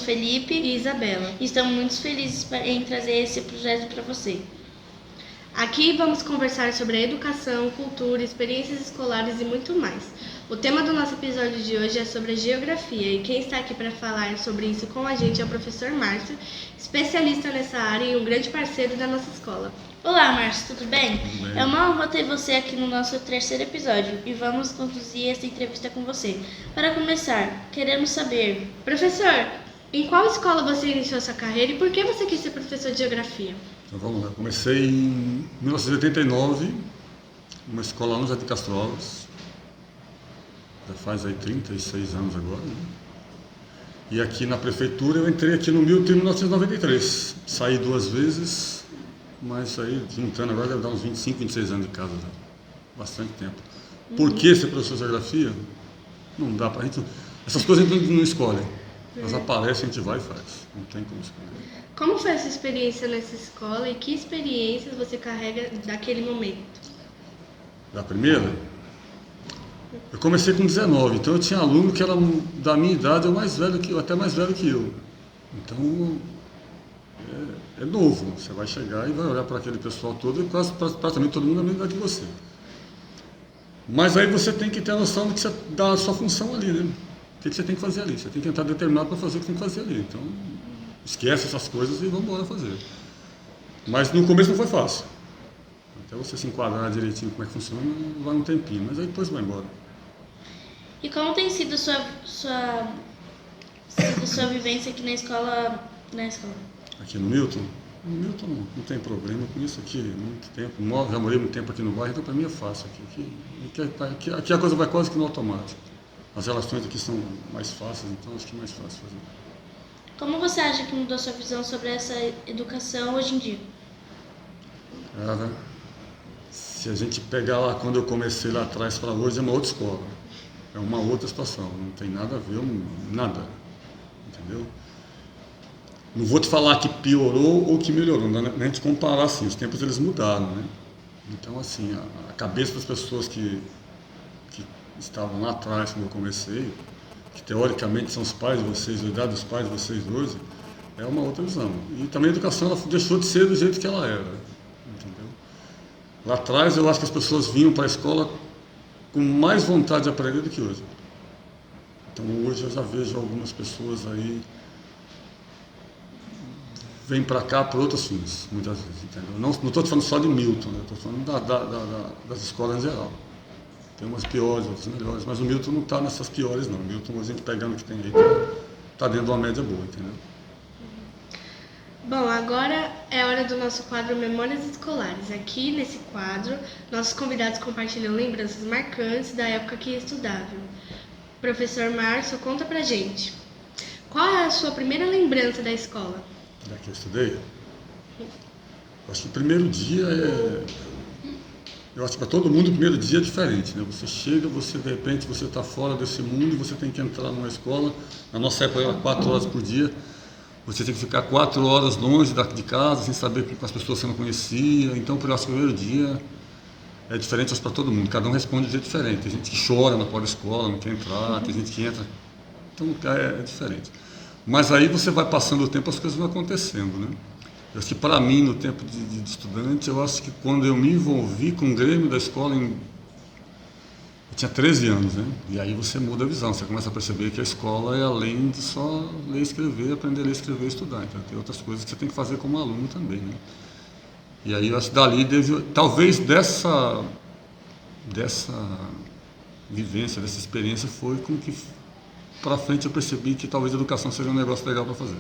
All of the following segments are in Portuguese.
Felipe e Isabela. e estamos muito felizes em trazer esse projeto para você. Aqui vamos conversar sobre a educação, cultura, experiências escolares e muito mais. O tema do nosso episódio de hoje é sobre a geografia e quem está aqui para falar sobre isso com a gente é o professor Márcio, especialista nessa área e um grande parceiro da nossa escola. Olá, Márcio, tudo bem? Tudo bem. É uma honra ter você aqui no nosso terceiro episódio e vamos conduzir essa entrevista com você. Para começar, queremos saber... Professor, em qual escola você iniciou sua carreira e por que você quis ser professor de geografia? Então vamos lá, comecei em 1989, numa escola lá no Jardim Castro Alves, já faz aí 36 anos agora, né? E aqui na prefeitura eu entrei aqui no Milton em 1993, saí 2 vezes, mas aí juntando agora deve dar uns 25, 26 anos de casa já, bastante tempo. Por que ser professor de geografia? Não dá pra gente, essas coisas a gente não escolhe, elas aparecem, a gente vai e faz, não tem como escolher. Como foi essa experiência nessa escola e que experiências você carrega daquele momento? Da primeira, eu comecei com 19, então eu tinha aluno que era da minha idade ou mais velho que eu, até mais velho que eu. Então é novo, você vai chegar e vai olhar para aquele pessoal todo e quase praticamente todo mundo da mesma idade que você. Mas aí você tem que ter a noção do que você dá a sua função ali, né? O que você tem que fazer ali? Você tem que entrar determinado para fazer o que tem que fazer ali. Então, esquece essas coisas e vamos embora fazer. Mas no começo não foi fácil. Até você se enquadrar direitinho como é que funciona, vai um tempinho, mas aí depois vai embora. E como tem sido sua vivência aqui na escola? Aqui no Milton? No Milton não tem problema com isso aqui, muito tempo. Já morei muito tempo aqui no bairro, então para mim é fácil. Aqui a coisa vai quase que no automático. As relações aqui são mais fáceis, então acho que é mais fácil fazer. Como você acha que mudou sua visão sobre essa educação hoje em dia? Cara, se a gente pegar lá quando eu comecei lá atrás para hoje, é uma outra escola. É uma outra situação, não tem nada a ver, nada. Entendeu? Não vou te falar que piorou ou que melhorou, não dá nem a gente comparar assim, os tempos eles mudaram, né? Então assim, a cabeça das pessoas que estavam lá atrás quando eu comecei, que teoricamente são os pais de vocês, a idade dos pais de vocês hoje, é uma outra visão. E também a educação ela deixou de ser do jeito que ela era, entendeu? Lá atrás eu acho que as pessoas vinham para a escola com mais vontade de aprender do que hoje. Então hoje eu já vejo algumas pessoas aí vêm para cá por outros fins, muitas vezes, entendeu? Não estou falando só de Milton, né? Estou falando das escolas em geral. Tem umas piores, outras melhores, mas o Milton não está nessas piores não. O Milton, a gente pegando o que tem aí, está dentro de uma média boa, entendeu? Bom, agora é hora do nosso quadro Memórias Escolares. Aqui nesse quadro, nossos convidados compartilham lembranças marcantes da época que estudavam. Professor Márcio, conta pra gente. Qual é a sua primeira lembrança da escola? Da que eu estudei? Eu acho que o primeiro dia eu acho que para todo mundo o primeiro dia é diferente, né? Você chega, de repente você está fora desse mundo e você tem que entrar numa escola. Na nossa época era 4 horas por dia. Você tem que ficar 4 horas longe de casa, sem saber com as pessoas que você não conhecia. Então, eu acho que o primeiro dia é diferente para todo mundo. Cada um responde de um jeito diferente. Tem gente que chora na porta da escola, não quer entrar. Tem gente que entra. Então, é diferente. Mas aí você vai passando o tempo, as coisas vão acontecendo, né? Eu acho que para mim, no tempo de estudante, eu acho que quando eu me envolvi com o Grêmio da escola, eu tinha 13 anos, né? E aí você muda a visão, você começa a perceber que a escola é além de só ler e escrever, aprender a ler, escrever e estudar. Então tem outras coisas que você tem que fazer como aluno também, né? E aí eu acho que dali, talvez dessa vivência, dessa experiência, foi com que para frente eu percebi que talvez a educação seria um negócio legal para fazer.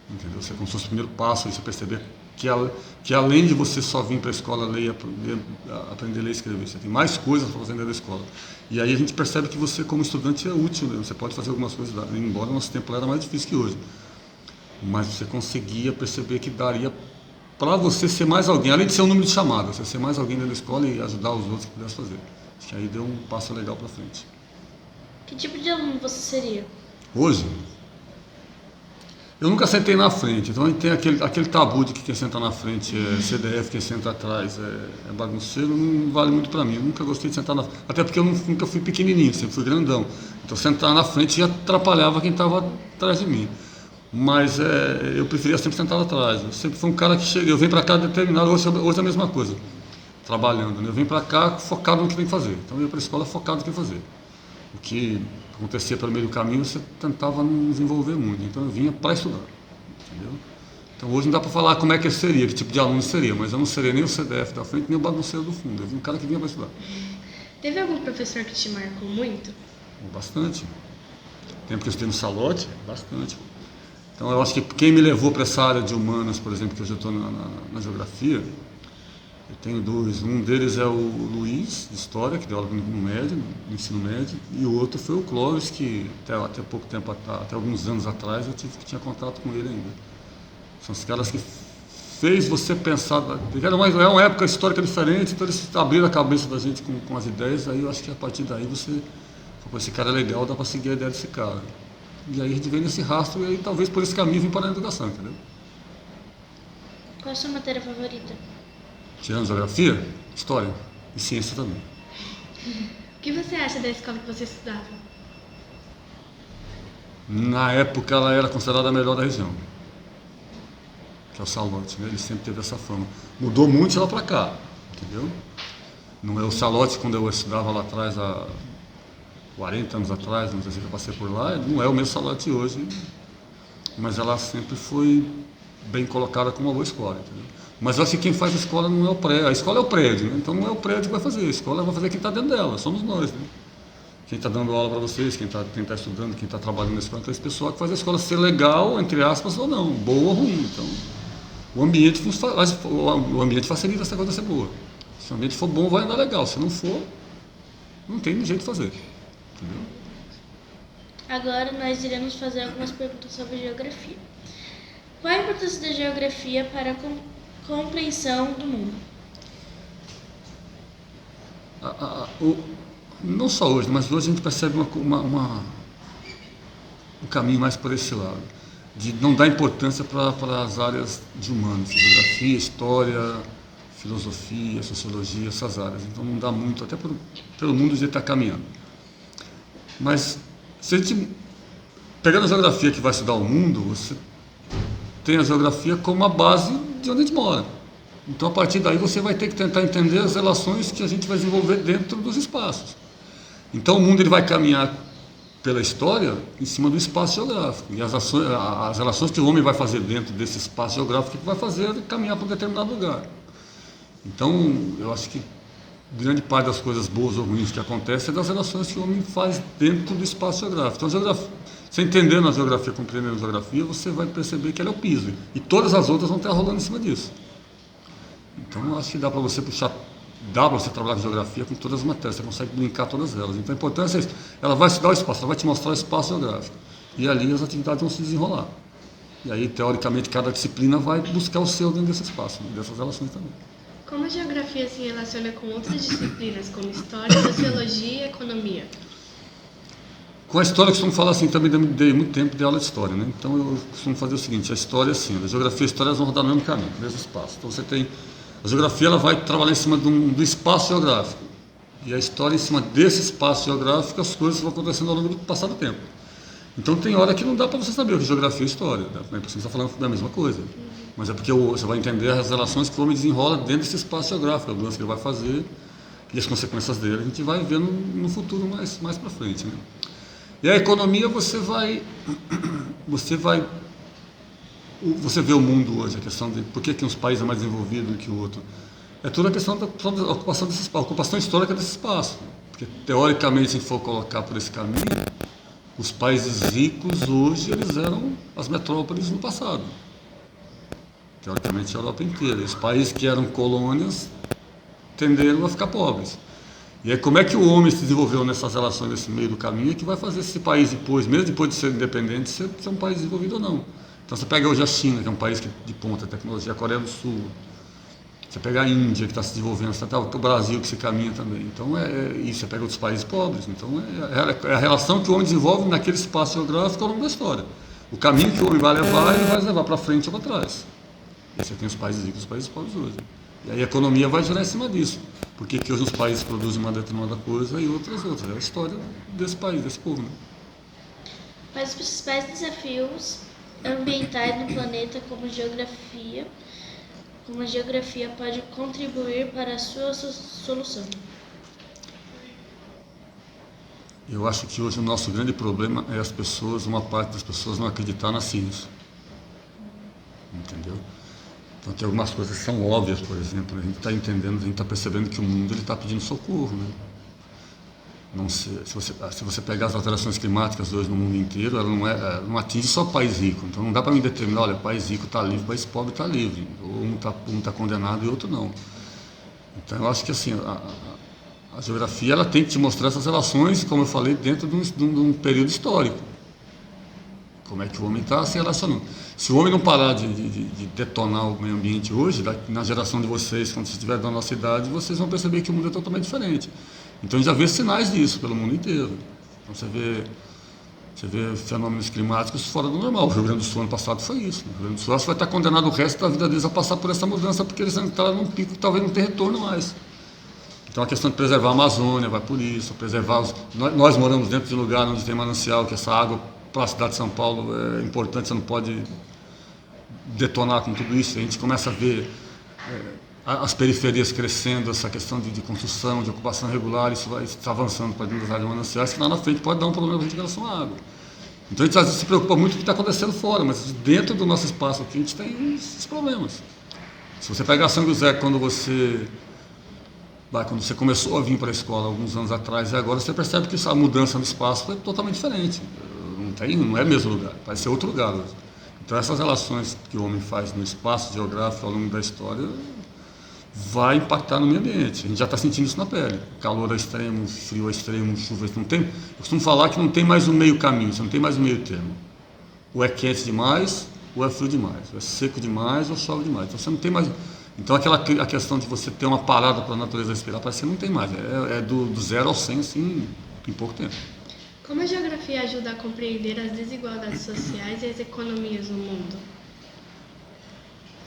Entendeu? Você, como se fosse o primeiro passo, aí você perceber que além de você só vir para a escola ler, aprender a ler e escrever, você tem mais coisas para fazer dentro da escola. E aí a gente percebe que você, como estudante, é útil, né? Você pode fazer algumas coisas, embora o nosso tempo era mais difícil que hoje. Mas você conseguia perceber que daria para você ser mais alguém, além de ser um número de chamadas, você ser mais alguém dentro da escola e ajudar os outros que pudesse fazer. Acho que aí deu um passo legal para frente. Que tipo de aluno você seria? Hoje? Eu nunca sentei na frente, então a gente tem aquele tabu de que quem senta na frente é CDF, quem senta atrás é bagunceiro, não vale muito pra mim. Eu nunca gostei de sentar na frente, até porque eu nunca fui pequenininho, sempre fui grandão. Então sentar na frente já atrapalhava quem estava atrás de mim. mas eu preferia sempre sentar lá atrás. Eu sempre fui um cara que chega, eu venho para cá determinado, hoje é a mesma coisa, trabalhando, né? Eu venho para cá focado no que tem que fazer. Então eu ia para a escola focado no que tem que fazer. O que acontecia pelo meio do caminho, você tentava não desenvolver muito. Então eu vinha para estudar, entendeu? Então hoje não dá para falar como é que seria, que tipo de aluno seria, mas eu não seria nem o CDF da frente, nem o bagunceiro do fundo. Eu vi um cara que vinha para estudar. Teve algum professor que te marcou muito? Bastante. Tempo que eu estudei no Salote, bastante. Então eu acho que quem me levou para essa área de humanas, por exemplo, que eu já estou na geografia, eu tenho dois. Um deles é o Luiz, de História, que deu aula no ensino médio, e o outro foi o Clóvis, que até pouco tempo, até alguns anos atrás, eu tinha contato com ele ainda. São os caras que fez você pensar, é uma época histórica diferente, então eles abriram a cabeça da gente com as ideias, aí eu acho que a partir daí você, esse cara é legal, dá para seguir a ideia desse cara. E aí a gente vem nesse rastro e aí talvez por esse caminho vim parar na educação, entendeu? Qual a sua matéria favorita? Tirando geografia, história e ciência também. O que você acha da escola que você estudava? Na época ela era considerada a melhor da região, que é o Salote, né? Ele sempre teve essa fama. Mudou muito de lá para cá, entendeu? Não é o Salote, quando eu estudava lá atrás, há 40 anos atrás, não sei se eu passei por lá, não é o mesmo Salote hoje, mas ela sempre foi bem colocada como uma boa escola, entendeu? Mas eu acho que quem faz a escola não é o prédio, a escola é o prédio, né? Então não é o prédio que vai fazer, a escola vai fazer quem está dentro dela, somos nós, né? Quem está dando aula para vocês, quem está estudando, quem está trabalhando na escola, então esse pessoal que faz a escola ser legal, entre aspas, ou não, boa ou ruim. Então, o ambiente facilita essa coisa ser boa. Se o ambiente for bom, vai andar legal. Se não for, não tem jeito de fazer. Entendeu? Agora nós iremos fazer algumas perguntas sobre geografia. Qual a importância da geografia para a compreensão do mundo? Não só hoje, mas hoje a gente percebe um caminho mais por esse lado, de não dar importância para as áreas de humanos, geografia, história, filosofia, sociologia, essas áreas. Então não dá muito, até pelo mundo de estar caminhando. Mas se a gente pegando a geografia que vai estudar o mundo, você tem a geografia como a base de onde a gente mora. Então a partir daí você vai ter que tentar entender as relações que a gente vai desenvolver dentro dos espaços. Então o mundo ele vai caminhar pela história em cima do espaço geográfico. E as relações que o homem vai fazer dentro desse espaço geográfico que vai fazer ele caminhar para um determinado lugar. Então eu acho que grande parte das coisas boas ou ruins que acontecem é das relações que o homem faz dentro do espaço geográfico. Então você entendendo a geografia, compreendendo a geografia, você vai perceber que ela é o piso. E todas as outras vão estar rolando em cima disso. Então eu acho que dá para você trabalhar com geografia com todas as matérias, você consegue linkar todas elas. Então a importância é isso. Ela vai te dar o espaço, ela vai te mostrar o espaço geográfico. E ali as atividades vão se desenrolar. E aí, teoricamente, cada disciplina vai buscar o seu dentro desse espaço, dessas relações também. Como a geografia se relaciona com outras disciplinas, como história, sociologia e economia? Com a história eu costumo falar assim, também dei muito tempo de aula de história, né? Então eu costumo fazer o seguinte, a história assim, a geografia e a história vão rodar no mesmo caminho, no mesmo espaço. Então você tem, a geografia ela vai trabalhar em cima do espaço geográfico. E a história em cima desse espaço geográfico, as coisas vão acontecendo ao longo do passado tempo. Então tem hora que não dá para você saber o que é geografia e história, né? Você está falando da mesma coisa. Mas é porque você vai entender as relações que o homem desenrola dentro desse espaço geográfico, as mudanças que ele vai fazer e as consequências dele, a gente vai ver no futuro mais para frente, né? E a economia você vê o mundo hoje, a questão de por que uns países é mais desenvolvido do que o outro. É toda a questão da ocupação desse espaço, ocupação histórica desse espaço. Porque teoricamente, se a gente for colocar por esse caminho, os países ricos hoje eles eram as metrópoles no passado. Teoricamente a Europa inteira. E os países que eram colônias tenderam a ficar pobres. E aí como é que o homem se desenvolveu nessas relações nesse meio do caminho é que vai fazer esse país depois, mesmo depois de ser independente, ser um país desenvolvido ou não. Então você pega hoje a China, que é um país de ponta tecnologia, a Coreia do Sul, você pega a Índia, que está se desenvolvendo, o Brasil que se caminha também. Então e você pega outros países pobres. Então é a relação que o homem desenvolve naquele espaço geográfico ao longo da história. O caminho que o homem vai levar, ele vai levar para frente ou para trás. E você tem os países ricos e os países pobres hoje. E aí a economia vai girar em cima disso. Porque que hoje os países produzem uma determinada coisa e outras. É a história desse país, desse povo. Né? Quais os principais desafios ambientais no planeta como a geografia pode contribuir para a sua solução. Eu acho que hoje o nosso grande problema é uma parte das pessoas não acreditar na ciência. Entendeu? Então tem algumas coisas que são óbvias, por exemplo, a gente está entendendo, a gente está percebendo que o mundo está pedindo socorro, né? Não sei, se você pegar as alterações climáticas hoje no mundo inteiro, ela não atinge só o país rico. Então não dá para mim determinar, olha, o país rico está livre, o país pobre está livre. Ou um tá condenado e outro não. Então eu acho que assim, a geografia ela tem que te mostrar essas relações, como eu falei, dentro de um período histórico. Como é que o homem está se relacionando. Se o homem não parar de detonar o meio ambiente hoje, na geração de vocês, quando vocês estiverem da nossa idade, vocês vão perceber que o mundo é totalmente diferente. Então a gente já vê sinais disso pelo mundo inteiro. Então você vê fenômenos climáticos fora do normal. O Rio Grande do Sul ano passado foi isso. O Rio Grande do Sul vai estar condenado o resto da vida deles a passar por essa mudança, porque eles entraram num pico que talvez não tenha retorno mais. Então a questão de preservar a Amazônia vai por isso, nós moramos dentro de um lugar onde tem manancial, que essa água para a cidade de São Paulo é importante, você não pode detonar com tudo isso. A gente começa a ver as periferias crescendo, essa questão de construção, de ocupação irregular, isso está avançando para dentro das áreas mananciais, que lá na frente pode dar um problema em relação à água. Então a gente às vezes se preocupa muito com o que está acontecendo fora, mas dentro do nosso espaço aqui a gente tem esses problemas. Se você pegar São José, quando você começou a vir para a escola alguns anos atrás e agora, você percebe que a mudança no espaço é totalmente diferente. Não é o mesmo lugar, parece ser outro lugar hoje. Então essas relações que o homem faz no espaço geográfico ao longo da história vai impactar no meio ambiente. A gente já está sentindo isso na pele. Calor ao extremo, frio ao extremo, chuva ao extremo. Eu costumo falar que não tem mais um meio caminho, você não tem mais um meio termo. Ou é quente demais, ou é frio demais. Ou é seco demais, ou chove demais. Então você não tem mais... Então a questão de você ter uma parada para a natureza respirar, parece que você não tem mais. É do 0 ao 100, assim, em pouco tempo. Como a geografia ajuda a compreender as desigualdades sociais e as economias no mundo?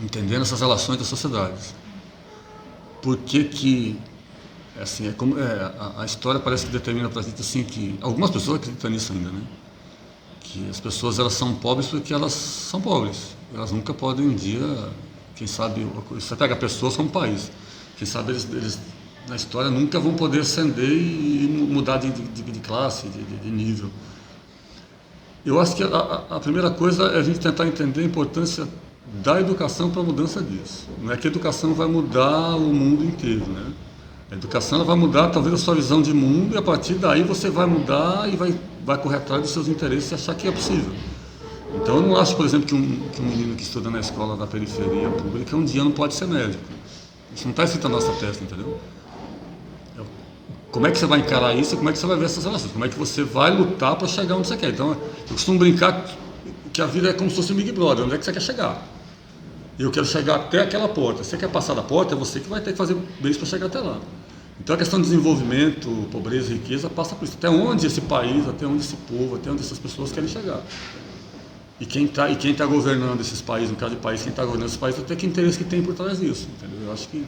Entendendo essas relações das sociedades. Por que assim, a história parece que determina para a gente assim que... Algumas pessoas acreditam nisso ainda, né? Que as pessoas elas são pobres porque elas são pobres. Elas nunca podem um dia... Quem sabe, você pega pessoas como um país, quem sabe eles na história nunca vão poder ascender e mudar de classe, de nível. Eu acho que a primeira coisa é a gente tentar entender a importância da educação para a mudança disso. Não é que a educação vai mudar o mundo inteiro, né? A educação ela vai mudar talvez a sua visão de mundo e a partir daí você vai mudar e vai correr atrás dos seus interesses e achar que é possível. Então eu não acho, por exemplo, que um menino que estuda na escola da periferia pública um dia não pode ser médico. Isso não está escrito na nossa testa, entendeu? Como é que você vai encarar isso e como é que você vai ver essas relações? Como é que você vai lutar para chegar onde você quer? Então eu costumo brincar que a vida é como se fosse um Big Brother, onde é que você quer chegar? E eu quero chegar até aquela porta. Se você quer passar da porta, é você que vai ter que fazer bem para chegar até lá. Então a questão de desenvolvimento, pobreza e riqueza passa por isso. Até onde esse país, até onde esse povo, até onde essas pessoas querem chegar. E quem está governando esses países, no caso de país, quem está governando esses países, até que interesse que tem por trás disso, entendeu? Eu acho que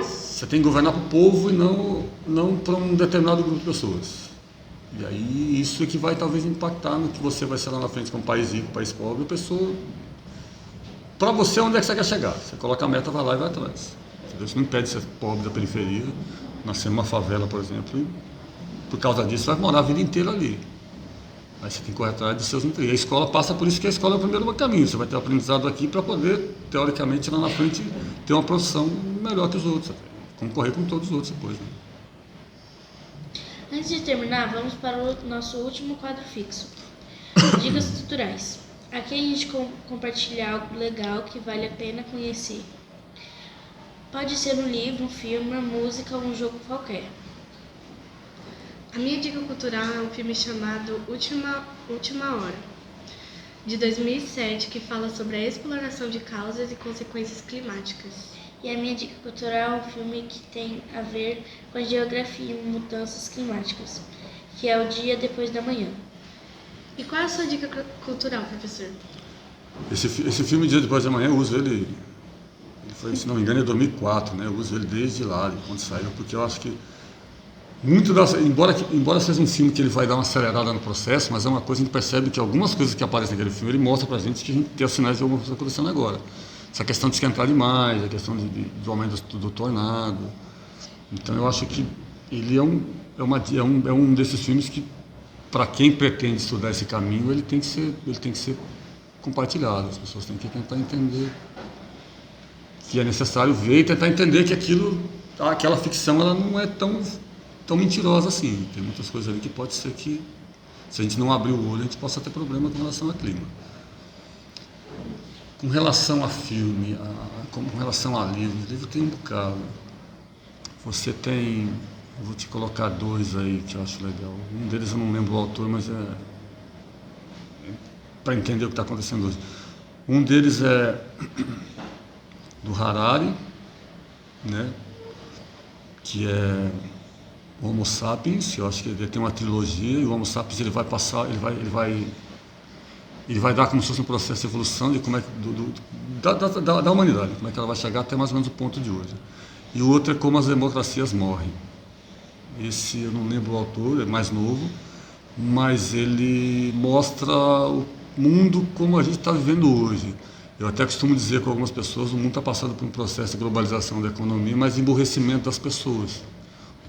você tem que governar para o povo e não para um determinado grupo de pessoas. E aí isso é que vai talvez impactar no que você vai ser lá na frente como país rico, país pobre, a pessoa... Para você, onde é que você quer chegar? Você coloca a meta, vai lá e vai atrás. Entendeu? Isso não impede de ser pobre da periferia, nascer numa favela, por exemplo, e por causa disso vai morar a vida inteira ali. Aí você tem que correr atrás dos seus interesses. E a escola passa por isso que a escola é o primeiro caminho. Você vai ter o aprendizado aqui para poder, teoricamente, lá na frente, ter uma profissão melhor que os outros. Concorrer com todos os outros depois. Né? Antes de terminar, vamos para o nosso último quadro fixo. Dicas culturais. Aqui a gente compartilha algo legal que vale a pena conhecer. Pode ser um livro, um filme, uma música ou um jogo qualquer. A minha dica cultural é um filme chamado Última Hora, de 2007, que fala sobre a exploração de causas e consequências climáticas. E a minha dica cultural é um filme que tem a ver com a geografia e mudanças climáticas, que é O Dia Depois da Manhã. E qual é a sua dica cultural, professor? Esse filme Dia Depois da Manhã, eu uso ele foi, se não me engano, em 2004, né? Eu uso ele desde lá, quando saiu, porque eu acho que embora seja um filme que ele vai dar uma acelerada no processo, mas é uma coisa que a gente percebe que algumas coisas que aparecem naquele filme, ele mostra pra gente que a gente tem os sinais de alguma coisa acontecendo agora. Essa questão de esquentar demais, a questão do aumento do tornado. Então eu acho que ele é um desses filmes que, para quem pretende estudar esse caminho, ele tem que ser compartilhado. As pessoas têm que tentar entender que é necessário ver e tentar entender que aquela ficção ela não é tão mentirosa assim. Tem muitas coisas ali que pode ser que, se a gente não abrir o olho, a gente possa ter problema com relação ao clima. Com relação a filme, com relação a livro tem um bocado. Você tem, eu vou te colocar dois aí que eu acho legal. Um deles eu não lembro o autor, mas é para entender o que está acontecendo hoje. Um deles é do Harari, né? Que é o Homo Sapiens. Eu acho que ele tem uma trilogia e o Homo Sapiens ele vai dar como se fosse um processo de evolução de como é da humanidade, como é que ela vai chegar até mais ou menos o ponto de hoje. E o outro é Como as Democracias Morrem. Esse eu não lembro o autor, é mais novo, mas ele mostra o mundo como a gente está vivendo hoje. Eu até costumo dizer com algumas pessoas, o mundo está passando por um processo de globalização da economia, mas emburrecimento das pessoas.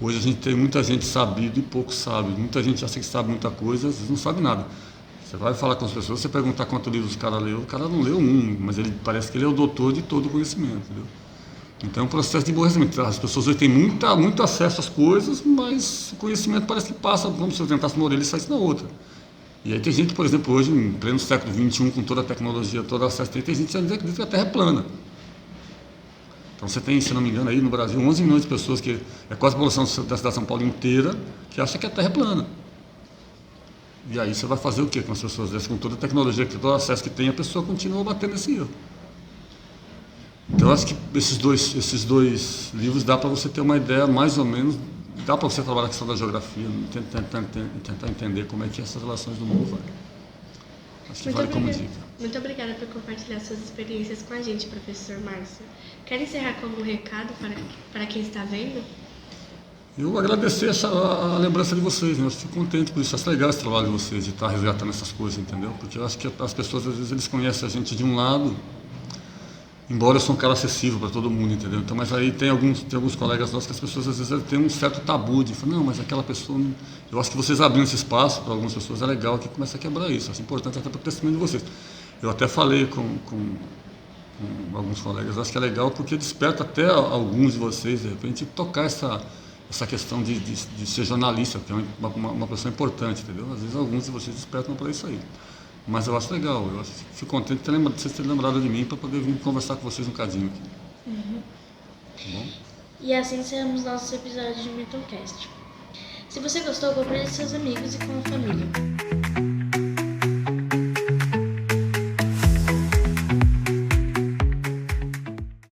Hoje a gente tem muita gente sabido e pouco sabe. Muita gente acha que sabe muita coisa, às vezes não sabe nada. Você vai falar com as pessoas, você perguntar quantos livros o cara leu, o cara não leu um, mas ele parece que ele é o doutor de todo o conhecimento, entendeu? Então é um processo de emburrecimento. As pessoas hoje têm muito acesso às coisas, mas o conhecimento parece que passa, como se eu tentasse uma orelha e saísse na outra. E aí tem gente, por exemplo, hoje, em pleno século XXI, com toda a tecnologia, todo acesso, tem gente que diz que a Terra é plana. Então você tem, se não me engano, aí no Brasil, 11 milhões de pessoas, que é quase a população da cidade de São Paulo inteira, que acha que a Terra é plana. E aí você vai fazer o quê com as pessoas dessas? Com toda a tecnologia, com todo o acesso que tem, a pessoa continua batendo nesse erro. Então eu acho que esses dois livros dá para você ter uma ideia mais ou menos, dá para você trabalhar a questão da geografia, tentar entender como é que essas relações do mundo vão. Acho que vale como dica. Muito obrigada por compartilhar suas experiências com a gente, professor Márcio. Quer encerrar com algum recado para quem está vendo? Eu agradecer a lembrança de vocês, né? Eu fico contente por isso, acho legal esse trabalho de vocês, de estar resgatando essas coisas, entendeu? Porque eu acho que as pessoas, às vezes, eles conhecem a gente de um lado, embora eu sou um cara acessível para todo mundo, entendeu? Então, mas aí tem alguns colegas nossos que as pessoas, às vezes, têm um certo tabu de falar, não, mas aquela pessoa... Não... Eu acho que vocês abrindo esse espaço para algumas pessoas é legal que começa a quebrar isso, acho importante até para o crescimento de vocês. Eu até falei com alguns colegas, acho que é legal porque desperta até alguns de vocês, de repente, tocar essa questão de ser jornalista, que é uma pessoa importante, entendeu? Às vezes alguns de vocês despertam para isso aí. Mas eu acho legal, fico contente de vocês terem lembrado de mim para poder vir conversar com vocês um cadinho aqui. Tá bom? E assim encerramos nossos episódios de Miltoncast. Se você gostou, compartilhe com seus amigos e com a família.